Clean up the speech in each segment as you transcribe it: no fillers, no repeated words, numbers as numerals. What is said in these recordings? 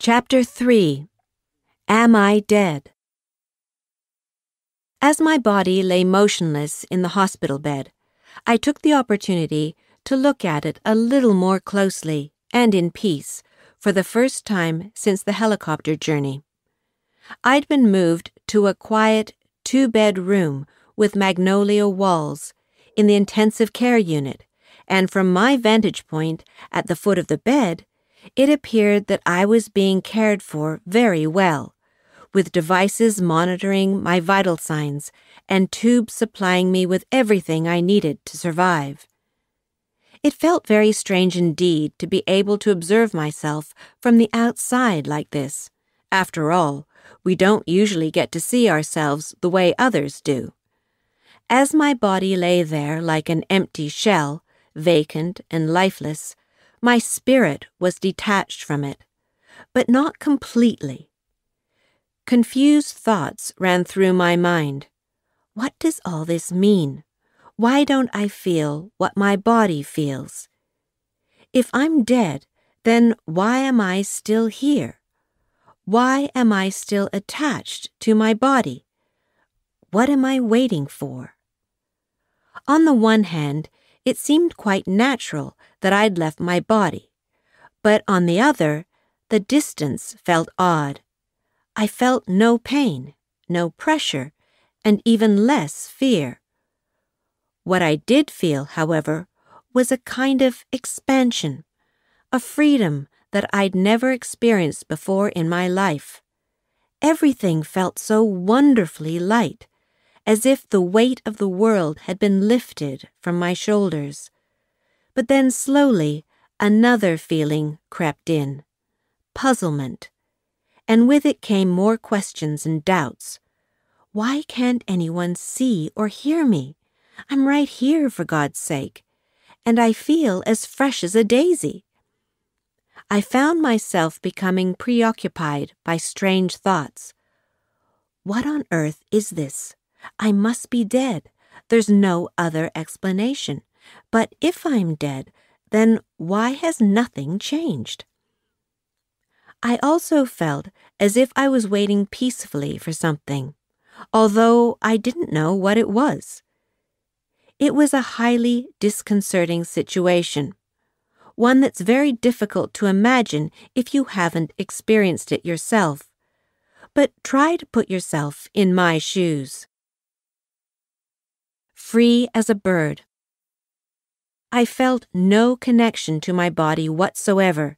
Chapter 3. Am I Dead? As my body lay motionless in the hospital bed, I took the opportunity to look at it a little more closely and in peace for the first time since the helicopter journey. I'd been moved to a quiet, two-bed room with magnolia walls in the intensive care unit, and from my vantage point at the foot of the bed, it appeared that I was being cared for very well, with devices monitoring my vital signs and tubes supplying me with everything I needed to survive. It felt very strange indeed to be able to observe myself from the outside like this. After all, we don't usually get to see ourselves the way others do. As my body lay there like an empty shell, vacant and lifeless, my spirit was detached from it, but not completely. Confused thoughts ran through my mind. What does all this mean? Why don't I feel what my body feels? If I'm dead, then why am I still here? Why am I still attached to my body? What am I waiting for? On the one hand, it seemed quite natural that I'd left my body, but on the other, the distance felt odd. I felt no pain, no pressure, and even less fear. What I did feel, however, was a kind of expansion, a freedom that I'd never experienced before in my life. Everything felt so wonderfully light, as if the weight of the world had been lifted from my shoulders. But then slowly another feeling crept in, puzzlement, and with it came more questions and doubts. Why can't anyone see or hear me? I'm right here, for God's sake, and I feel as fresh as a daisy. I found myself becoming preoccupied by strange thoughts. What on earth is this? I must be dead. There's no other explanation. But if I'm dead, then why has nothing changed? I also felt as if I was waiting peacefully for something, although I didn't know what it was. It was a highly disconcerting situation, one that's very difficult to imagine if you haven't experienced it yourself. But try to put yourself in my shoes. Free as a bird. I felt no connection to my body whatsoever.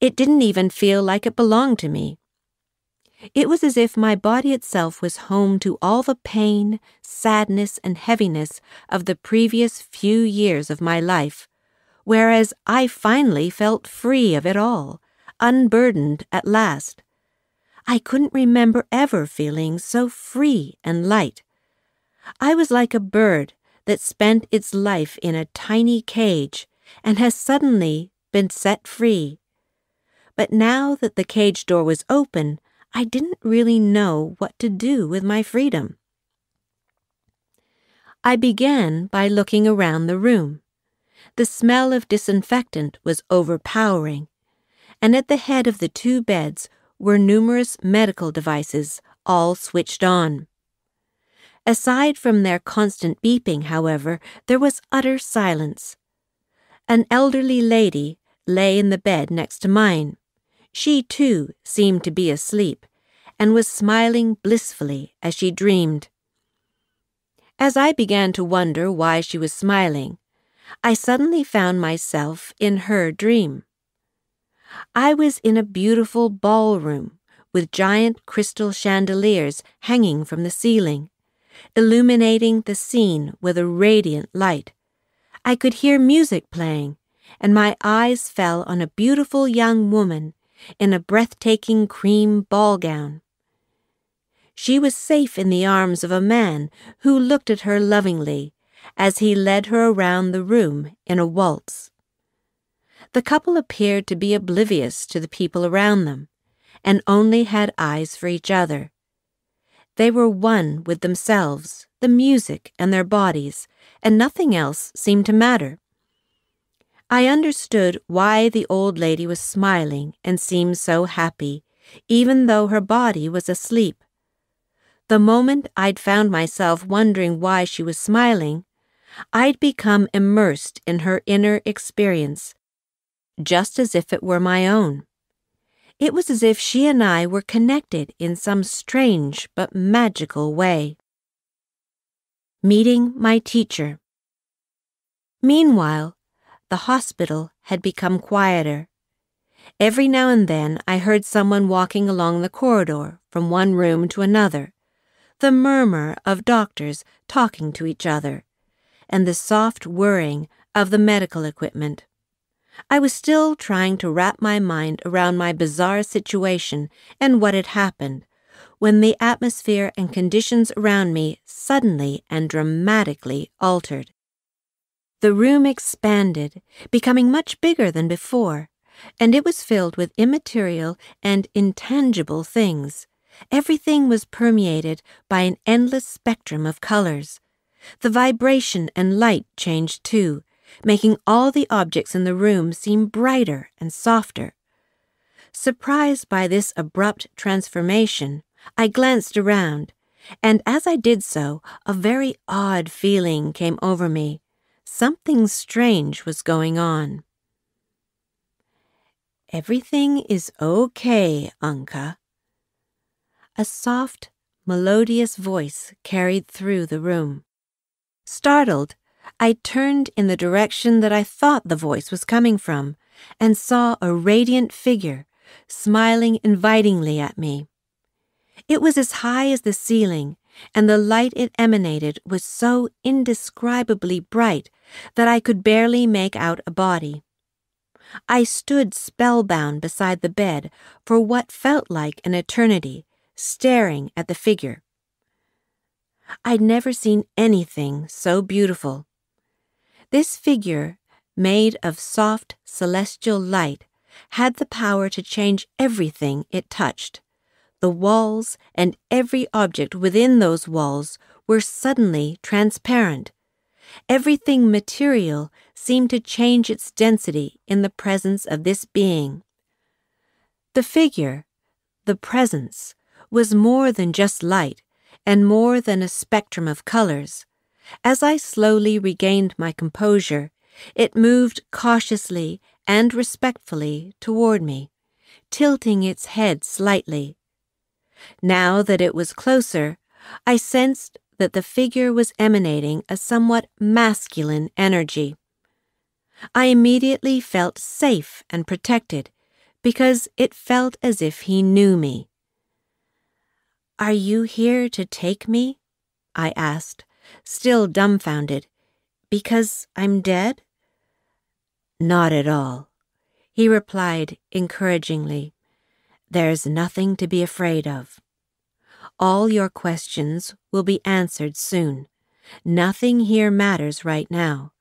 It didn't even feel like it belonged to me. It was as if my body itself was home to all the pain, sadness, and heaviness of the previous few years of my life, whereas I finally felt free of it all, unburdened at last. I couldn't remember ever feeling so free and light. I was like a bird that spent its life in a tiny cage and has suddenly been set free. But now that the cage door was open, I didn't really know what to do with my freedom. I began by looking around the room. The smell of disinfectant was overpowering, and at the head of the two beds were numerous medical devices, all switched on. Aside from their constant beeping, however, there was utter silence. An elderly lady lay in the bed next to mine. She, too, seemed to be asleep, and was smiling blissfully as she dreamed. As I began to wonder why she was smiling, I suddenly found myself in her dream. I was in a beautiful ballroom with giant crystal chandeliers hanging from the ceiling, illuminating the scene with a radiant light. I could hear music playing, and my eyes fell on a beautiful young woman in a breathtaking cream ball gown. She was safe in the arms of a man who looked at her lovingly as he led her around the room in a waltz. The couple appeared to be oblivious to the people around them, and only had eyes for each other. They were one with themselves, the music, and their bodies, and nothing else seemed to matter. I understood why the old lady was smiling and seemed so happy, even though her body was asleep. The moment I'd found myself wondering why she was smiling, I'd become immersed in her inner experience, just as if it were my own. It was as if she and I were connected in some strange but magical way. Meeting my teacher. Meanwhile, the hospital had become quieter. Every now and then I heard someone walking along the corridor from one room to another, the murmur of doctors talking to each other, and the soft whirring of the medical equipment. I was still trying to wrap my mind around my bizarre situation and what had happened, when the atmosphere and conditions around me suddenly and dramatically altered. The room expanded, becoming much bigger than before, and it was filled with immaterial and intangible things. Everything was permeated by an endless spectrum of colors. The vibration and light changed too, making all the objects in the room seem brighter and softer. Surprised by this abrupt transformation, I glanced around, and as I did so, a very odd feeling came over me. Something strange was going on. "Everything is okay, Anke." A soft, melodious voice carried through the room. Startled, I turned in the direction that I thought the voice was coming from and saw a radiant figure smiling invitingly at me. It was as high as the ceiling, and the light it emanated was so indescribably bright that I could barely make out a body. I stood spellbound beside the bed for what felt like an eternity, staring at the figure. I'd never seen anything so beautiful. This figure, made of soft celestial light, had the power to change everything it touched. The walls and every object within those walls were suddenly transparent. Everything material seemed to change its density in the presence of this being. The figure, the presence, was more than just light and more than a spectrum of colors. As I slowly regained my composure, it moved cautiously and respectfully toward me, tilting its head slightly. Now that it was closer, I sensed that the figure was emanating a somewhat masculine energy. I immediately felt safe and protected because it felt as if he knew me. "Are you here to take me?" I asked, still dumbfounded. "Because I'm dead?" "Not at all," he replied encouragingly. "There's nothing to be afraid of. All your questions will be answered soon. Nothing here matters right now.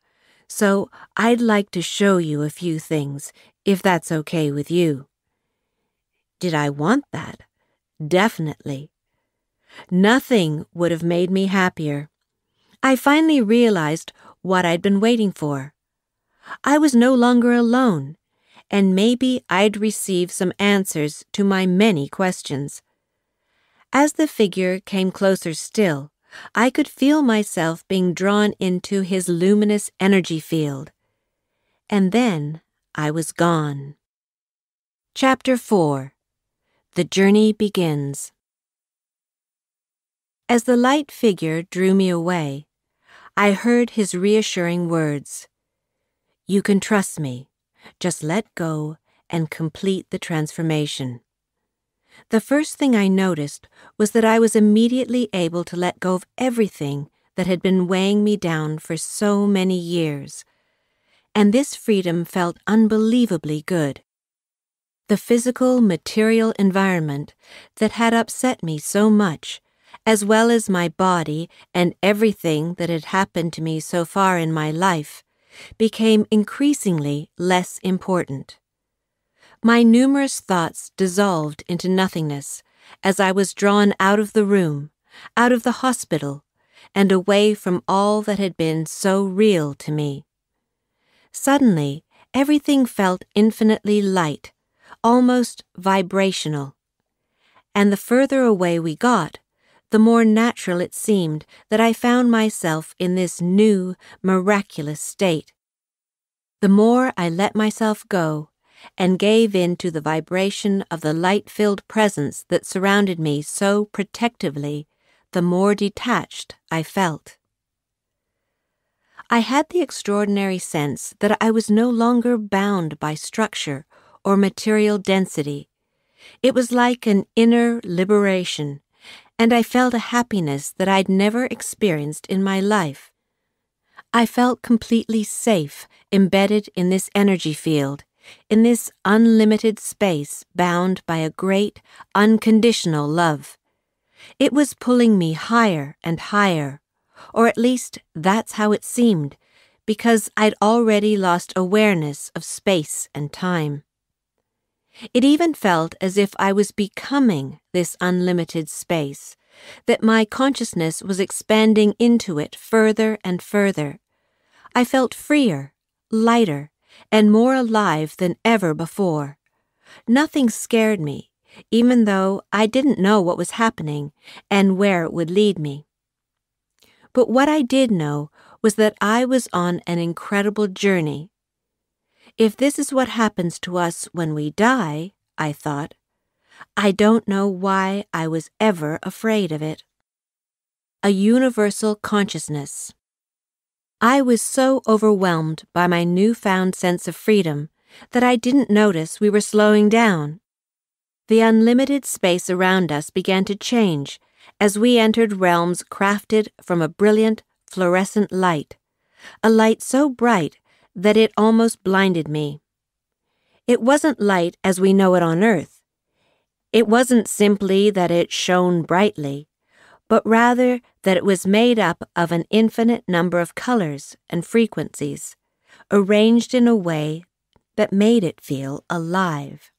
So I'd like to show you a few things, if that's okay with you." Did I want that? Definitely. Nothing would have made me happier. I finally realized what I'd been waiting for. I was no longer alone, and maybe I'd receive some answers to my many questions. As the figure came closer still, I could feel myself being drawn into his luminous energy field. And then I was gone. Chapter 4. The Journey Begins. As the light figure drew me away, I heard his reassuring words. "You can trust me. Just let go and complete the transformation." The first thing I noticed was that I was immediately able to let go of everything that had been weighing me down for so many years, and this freedom felt unbelievably good. The physical, material environment that had upset me so much, as well as my body and everything that had happened to me so far in my life, became increasingly less important. My numerous thoughts dissolved into nothingness as I was drawn out of the room, out of the hospital, and away from all that had been so real to me. Suddenly, everything felt infinitely light, almost vibrational. And the further away we got, the more natural it seemed that I found myself in this new, miraculous state. The more I let myself go and gave in to the vibration of the light-filled presence that surrounded me so protectively, the more detached I felt. I had the extraordinary sense that I was no longer bound by structure or material density. It was like an inner liberation, and I felt a happiness that I'd never experienced in my life. I felt completely safe, embedded in this energy field, in this unlimited space bound by a great, unconditional love. It was pulling me higher and higher, or at least that's how it seemed, because I'd already lost awareness of space and time. It even felt as if I was becoming this unlimited space, that my consciousness was expanding into it further and further. I felt freer, lighter, and more alive than ever before. Nothing scared me, even though I didn't know what was happening and where it would lead me. But what I did know was that I was on an incredible journey. If this is what happens to us when we die, I thought, I don't know why I was ever afraid of it. A universal consciousness. I was so overwhelmed by my newfound sense of freedom that I didn't notice we were slowing down. The unlimited space around us began to change as we entered realms crafted from a brilliant, fluorescent light, a light so bright that it almost blinded me. It wasn't light as we know it on Earth. It wasn't simply that it shone brightly, but rather that it was made up of an infinite number of colors and frequencies, arranged in a way that made it feel alive.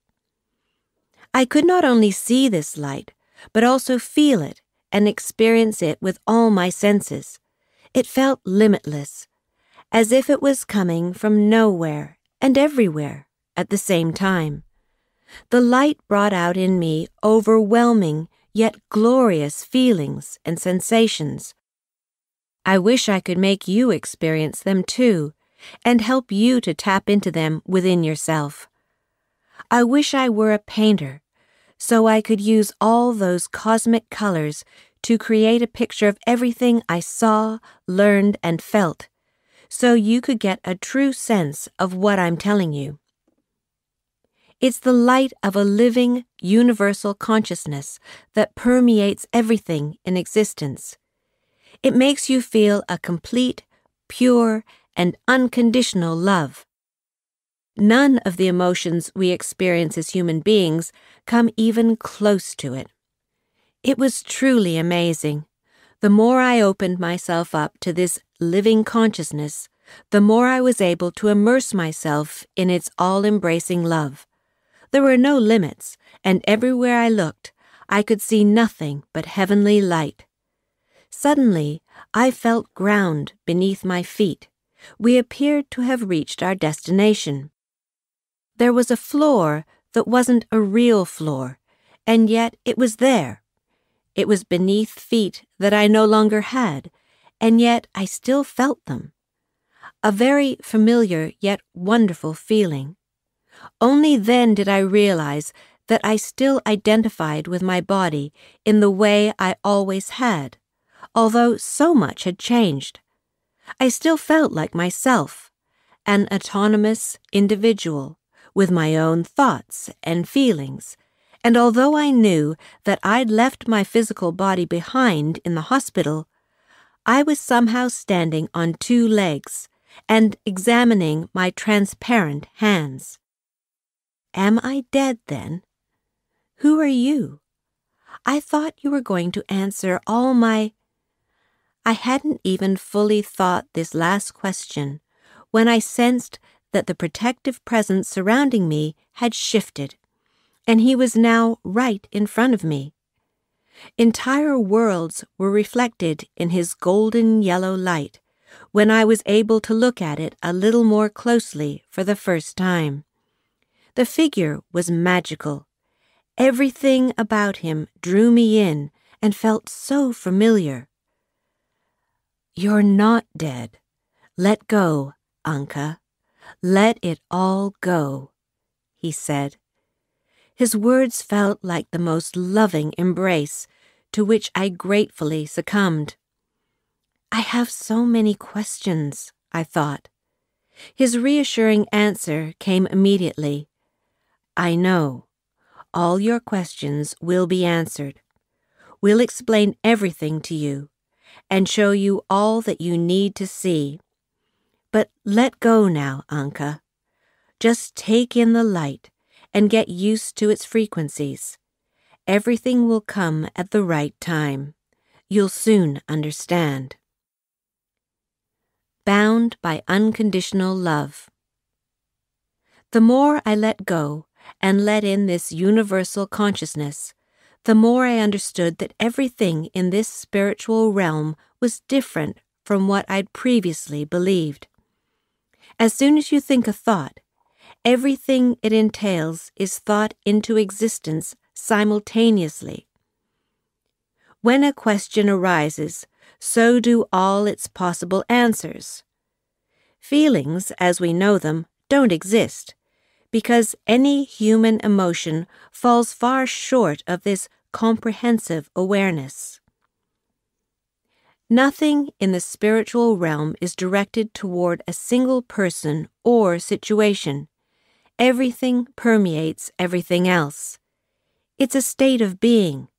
I could not only see this light, but also feel it and experience it with all my senses. It felt limitless, as if it was coming from nowhere and everywhere at the same time. The light brought out in me overwhelming yet glorious feelings and sensations. I wish I could make you experience them too, and help you to tap into them within yourself. I wish I were a painter, so I could use all those cosmic colors to create a picture of everything I saw, learned, and felt, so you could get a true sense of what I'm telling you. It's the light of a living, universal consciousness that permeates everything in existence. It makes you feel a complete, pure, and unconditional love. None of the emotions we experience as human beings come even close to it. It was truly amazing. The more I opened myself up to this living consciousness, the more I was able to immerse myself in its all-embracing love. There were no limits, and everywhere I looked, I could see nothing but heavenly light. Suddenly, I felt ground beneath my feet. We appeared to have reached our destination. There was a floor that wasn't a real floor, and yet it was there. It was beneath feet that I no longer had, and yet I still felt them. A very familiar yet wonderful feeling. Only then did I realize that I still identified with my body in the way I always had, although so much had changed. I still felt like myself, an autonomous individual with my own thoughts and feelings, and although I knew that I'd left my physical body behind in the hospital, I was somehow standing on two legs and examining my transparent hands. Am I dead then? Who are you? I thought you were going to answer all my... I hadn't even fully thought this last question when I sensed that the protective presence surrounding me had shifted, and he was now right in front of me. Entire worlds were reflected in his golden yellow light, when I was able to look at it a little more closely for the first time. The figure was magical. Everything about him drew me in and felt so familiar. "You're not dead. Let go, Anke. Let it all go," he said. His words felt like the most loving embrace, to which I gratefully succumbed. I have so many questions, I thought. His reassuring answer came immediately. "I know. All your questions will be answered. We'll explain everything to you and show you all that you need to see. But let go now, Anke. Just take in the light and get used to its frequencies. Everything will come at the right time. You'll soon understand." Bound by unconditional love. The more I let go and let in this universal consciousness, the more I understood that everything in this spiritual realm was different from what I'd previously believed. As soon as you think a thought, everything it entails is thought into existence simultaneously. When a question arises, so do all its possible answers. Feelings, as we know them, don't exist, because any human emotion falls far short of this comprehensive awareness. Nothing in the spiritual realm is directed toward a single person or situation. Everything permeates everything else. It's a state of being,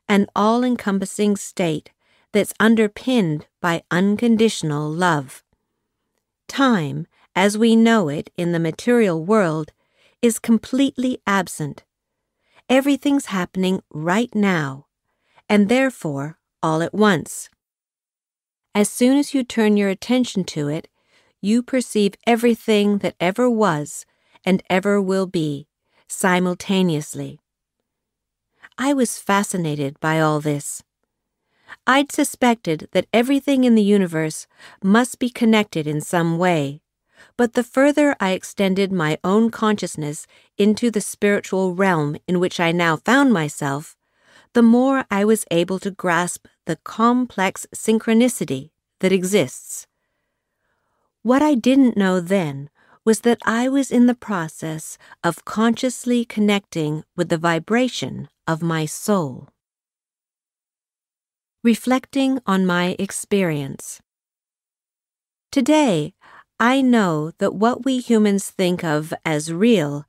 an all-encompassing state that's underpinned by unconditional love. Time, as we know it in the material world, is completely absent. Everything's happening right now, and therefore all at once. As soon as you turn your attention to it, you perceive everything that ever was and ever will be, simultaneously. I was fascinated by all this. I'd suspected that everything in the universe must be connected in some way, but the further I extended my own consciousness into the spiritual realm in which I now found myself, the more I was able to grasp the complex synchronicity that exists. What I didn't know then was that I was in the process of consciously connecting with the vibration of my soul. Reflecting on my experience. Today, I know that what we humans think of as real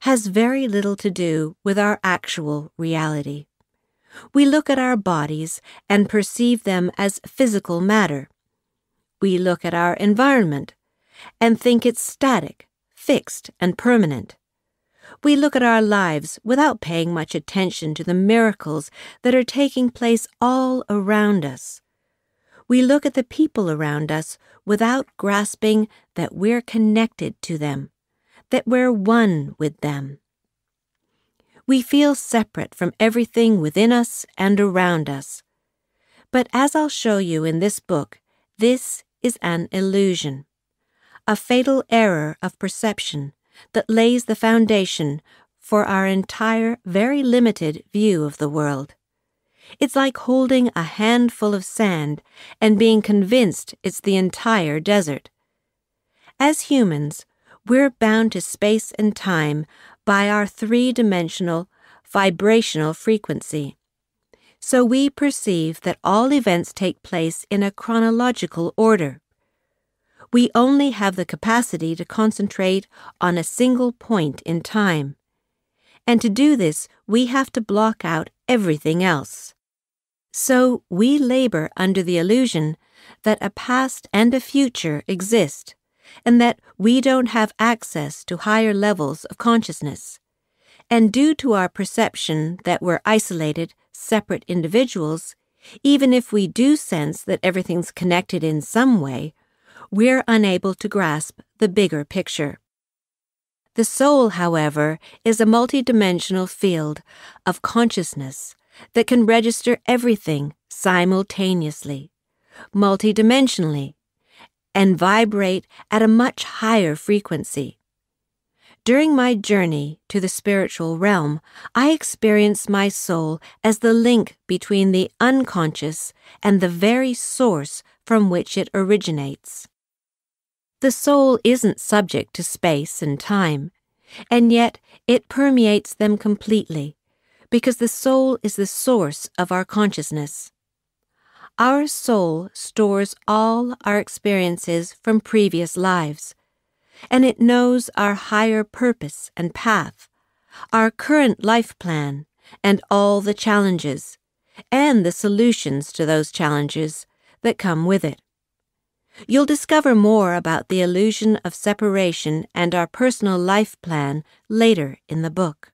has very little to do with our actual reality. We look at our bodies and perceive them as physical matter. We look at our environment and think it's static, fixed, and permanent. We look at our lives without paying much attention to the miracles that are taking place all around us. We look at the people around us without grasping that we're connected to them, that we're one with them. We feel separate from everything within us and around us. But as I'll show you in this book, this is an illusion, a fatal error of perception that lays the foundation for our entire, very limited view of the world. It's like holding a handful of sand and being convinced it's the entire desert. As humans, we're bound to space and time by our three-dimensional vibrational frequency. So we perceive that all events take place in a chronological order. We only have the capacity to concentrate on a single point in time. And to do this, we have to block out everything else. So we labor under the illusion that a past and a future exist, and that we don't have access to higher levels of consciousness. And due to our perception that we're isolated, separate individuals, even if we do sense that everything's connected in some way, we're unable to grasp the bigger picture. The soul, however, is a multidimensional field of consciousness that can register everything simultaneously, multidimensionally, and vibrate at a much higher frequency. During my journey to the spiritual realm, I experience my soul as the link between the unconscious and the very source from which it originates. The soul isn't subject to space and time, and yet it permeates them completely, because the soul is the source of our consciousness. Our soul stores all our experiences from previous lives, and it knows our higher purpose and path, our current life plan, and all the challenges, and the solutions to those challenges that come with it. You'll discover more about the illusion of separation and our personal life plan later in the book.